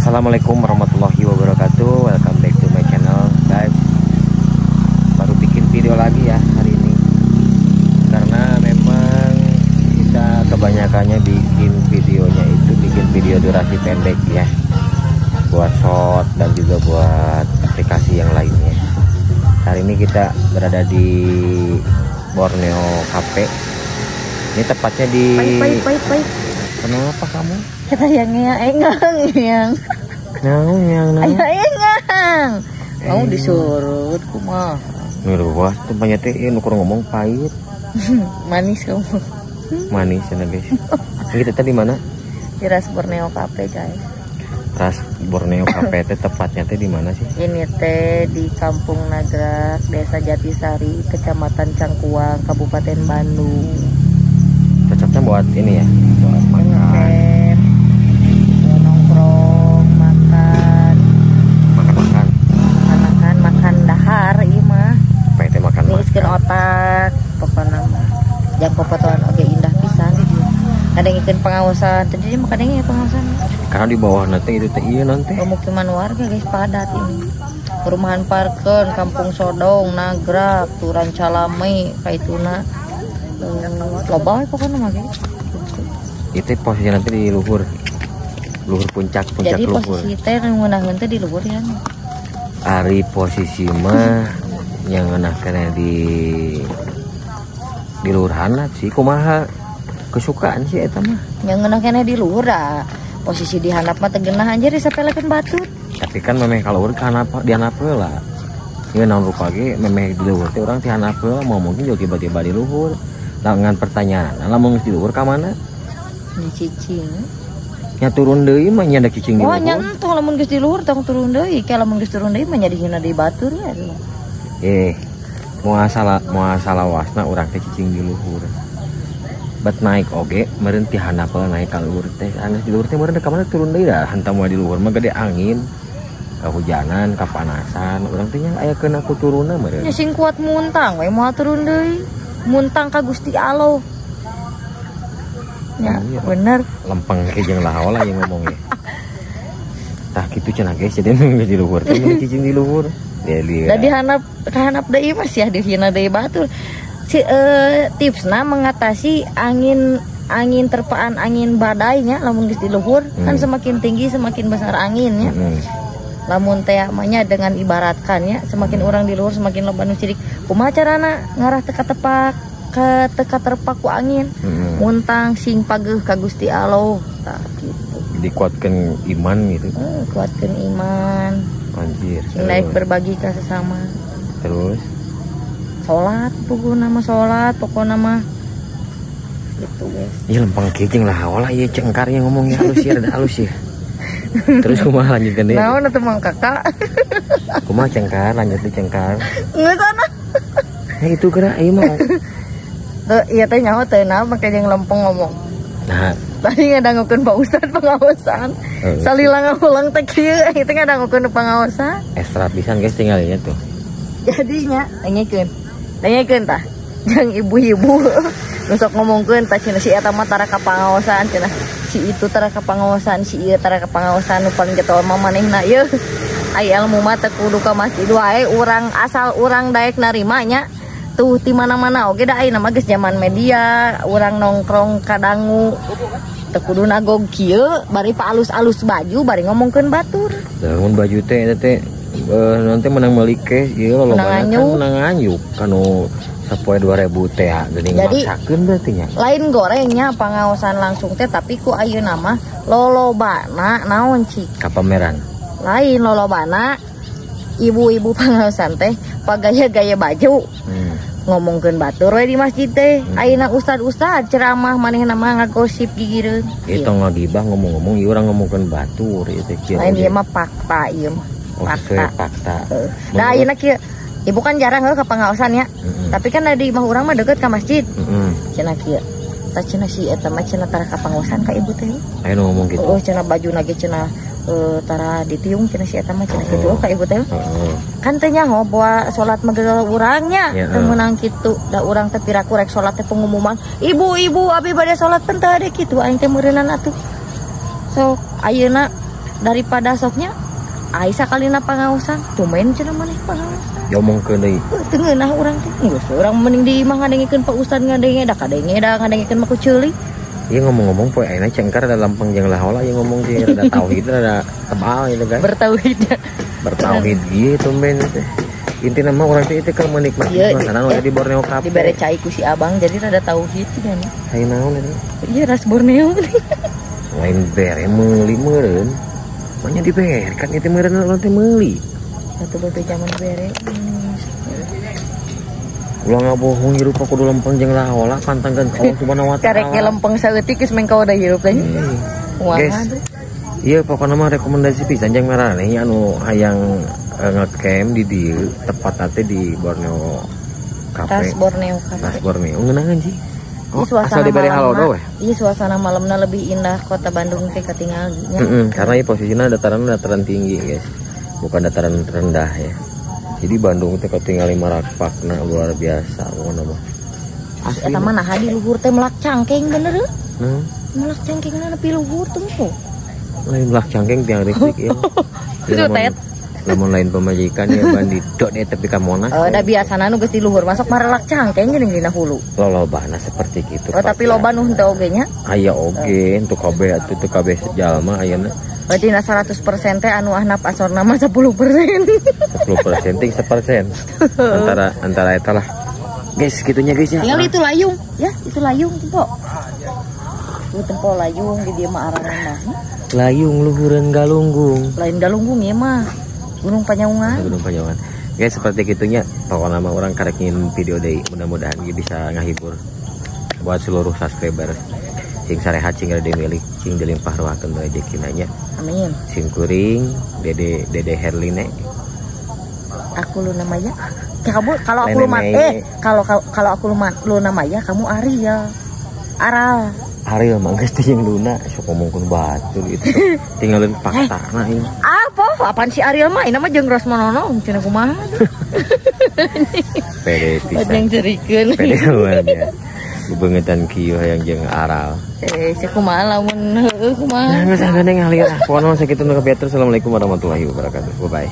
Assalamualaikum warahmatullahi wabarakatuh. Welcome back to my channel, guys. Baru bikin video lagi ya hari ini, karena memang kita kebanyakannya bikin videonya itu bikin video durasi pendek ya, buat short dan juga buat aplikasi yang lainnya. Hari ini kita berada di Borneo Cafe. Ini tepatnya di Baik. Kenapa kamu? Kata yang engang. Mau disurut kumaha. Ngeruas tempatnya teh nukur ngomong pahit. Manis kamu. Manis ya guys. Kita tadi mana? Di Ras Borneo Cafe, guys. Ras Borneo Cafe teh tepatnya teh di mana sih? Ini teh di Kampung Nagrak, Desa Jatisari, Kecamatan Cangkuang, Kabupaten Bandung. Cocoknya buat ini ya, buat makan, buat nongkrong, makan dahar, iya mah. PT makan. Nguruskeun otak, pokoknya mah. Jang popatoan oge indah pisan. Kadang pengawasan, tadi mah kadang pengawasan. Karena di bawah nanti itu teh iya nanti. Pemukiman warga guys padat ini. Perumahan Parken, Kampung Sodong, Nagrak, Turan Calame, kaituna. Loba pokoknya mah guys. Itu posisi nanti di luhur puncak jadi luhur. Jadi posisi teh ngeunahkeun teh di luhur ya. Ari posisi mah yang ngeunahkeun di luhurhan sih kumaha kesukaan sih eta mah. Yang ngeunahkeun di luhur dah. Posisi di handap mah teh geunah anjir disapelekeun batu. Tapi kan memeh kalau urang ka handap di handap heula. Ieu naon rupa ge memeh di luhur teh urang ti handap heula mau mungkin juga tiba-tiba di luhur. Dengan pertanyaan, lamun geus di luhur ka mana? Di cicing. Nya turun deui mah nya da cicing di luhur. Oh nya entuh lamun geus di luhur tong turun deui, ke lamun geus turun deui mah nya dihina di batur ya. Moal salawasna urang teh cicing di luhur. Bet naik oge meureun ti handap naik ka luhur teh. Anu di luhur teh meureun ka mana turun deui dah hantam moal di luhur mah gede angin. Kahujanan, kapanasan, urang teh nya aya keun aku turunna meureun. Nya sing kuat muntang we moal turun deui. Muntang ka Gusti Allah. Ya, iya, bener. Lempeng ke jeung lahola yang ngomongnya. Tah kitu cenah guys, jadi di luhur teh cicing di luhur. Da dihanap deui mah sia dihina deui batur. Tipsna mengatasi angin terpaan angin badainya lamun geus di luhur kan semakin tinggi semakin besar anginnya. Lamun teh mah dengan ibaratkannya semakin orang di luhur semakin loba nu cirik. Kumaha carana ngarah teka terpak ku angin. Muntang sing pageuh ka Gusti Allah. Tah kitu. Dikuatkeun iman gitu. Kuatkeun iman. Anjir. Sing naik berbagi ka sesama. Terus salat pokona mah gitu guys. Iya lempeng ke jeung lahola ieu cengkar yang ngomongnya halus ya rada halus ya. Terus kumaha lanjutkeun deui? Naon atuh Mang Kakak? Kumaha cengkar lanjut di cengkar. Geus sana. Itu kira ieu mah. Tuh iya teh nyaho teh na make jeung lempeng ngomong. Nah, tadi ngadangukeun Pak Ustad pengawasan. Salila ngulang teh kieu itu ngadangukeun pengawasan. Ekstra pisan guys tinggal ieu tuh. Jadinya tanyakeun tah. Jeung ibu-ibu nu sok ngomongkeun tah cenah si eta mah tara ka pengawasan cenah. Si itu tara ka pengawasan, si ieu tara ka pengawasan nu paling getol mah manehna ieu. Ai ilmu mah teh kudu ka masjid wae urang asal urang daek narimanya. Tuh di mana-mana oke dah ayeuna mah geus zaman media, urang nongkrong kadangu. Teu kudu nagog kieu, bari pa alus-alus baju, bari ngomongkeun batur. Lamun baju teh nanti menang meuli ke ieu lolobana kan menang anyuk kanu sapoe 2000 teh geuning maksakeun berarti nya. Lain gorengnya pengawasan langsung teh tapi ku ayeuna mah lolobana naon cik? Kapameran. Lain lolobana ibu-ibu pengawasan teh pagaya-gaya baju. Ngomongkeun batur we di masjid teh. Ayeuna ustad ceramah manehna mah ngagosip gigireun. Itu ngagibah ngomong-ngomong ieu urang ngomongkeun batur ieu teh kieu. Lain ieu mah fakta ieu mah. Fakta. Nah ayeuna kieu ibu kan jarang ke pengawasan ya. Tapi kan di imah urang mah deket ka masjid. Cenah kieu. Tah cenah si eta mah cenah tara ka pengawasan ka ibu teh. Aya ngomong gitu. Oh cenah bajuna ge cenah tara ditiung cenah si eta mah cenah kitu ka ibu teh. Kan teh nyaho bawa salat magel urangnya teu meunang kitu. Da urang teh piraku rek salat teh pengumuman, "Ibu-ibu abi bade salat teh teh kitu aing teh meureunana atuh." So ayeuna daripada soknya Aisyah kalina pangaosan tumain cenah maneh pangaosan Ya omongkeun deui. teu ngeunah urang teh geus urang mending di imah ngadengikeun Pak Ustad ngadenge da ngadengikeun mah ku ceuli. Iya ngomong-ngomong poe ayeuna cengkar ada lampang jeung lahola yang ngomong sih rada tauhid rada tebal gitu guys. Bertauhid. Bertauhid gitu men teh. Intina mah urang teh keur menikmati suasana nu di Borneo Cafe. Dibere cai ku si Abang jadi rada tauhid kan. Hayu naon eta? Iya ras Borneo. Lain bere meuli meureun. Manya dibere kan itu meureun urang teh meuli. Satu bebe zaman bere. Ulah ngabohong hirup aku kudu lempeng jeung lahola pantangkeun ka Allah Subhanahu wa taala. Karek lempeng saeutik geus meng kawa da hirup teh. Guys. Iya pokokna mah rekomendasi pisan jeung marane anu hayang ngecamp di dieu tepat teh di Borneo Cafe. Tas Borneo Cafe. Tas Borneo ngeunangan sih. Oh, asal diberi halodo weh. Iya suasana malamna lebih indah kota Bandung teh katingal nya. Karena posisinya dataran tinggi guys. Bukan dataran rendah ya. Jadi Bandung teh katingal marakpakna luar biasa pokona mah. Asli eta mah nah di luhur teh melak cangkeng bener heuh. Melak cangkengna nepi luhur teu. Lain melak cangkeng tiang listrik ya. Itu tet. Lamun lain pemajikan ya bandidot ya tapi ka Monas. Da biasana nu geus di luhur masuk marelak cangkeng geuning dina hulu. Lolobana seperti kitu. Oh tapi loba nu henteu oge nya. Aya oge untuk kabeh atuh teu kabeh sejalma ayeuna. Berarti na 100% teh anu ahnap asorna mah 10%. 10% ting 1%. Antara eta lah. Guys, gitunya guys ya. Tinggal itu layung, ya, itu layung tempo. Itu tempo layung di dieu mah aranna mah. Layung luhureun galunggung. Lain galunggung ya mah. Gunung Panyaungan. Gunung Panyaungan. Guys, seperti gitunya. Pokoknya mah orang karek ngin video deui, mudah-mudahan bisa ngahibur buat seluruh subscriber. Cing sarehat cing ada milik cing dilimpah ruakeun rezekina nya. Amin. Cing kuring Dede Herline. Aku lu namanya. Kamu kalau aku lu kalau aku lu namanya kamu Ariel. Aral. Ariel mah geus teh jeung Luna sok ngomongkeun batu gitu. Tinggalin faktana ieu. Apa? Apaan si Ariel mah? Ini mah jeung Rosmanono cenah kumaha. Pede pisan. Jeung cerikeun. Pede ya. Beungetan kieu hayang jeung Aral. Kumaha lamun heueuh kumaha. Geus gandeng ngalir. Pokona sakitu nu kabiatur. Assalamualaikum warahmatullahi wabarakatuh. Bye bye.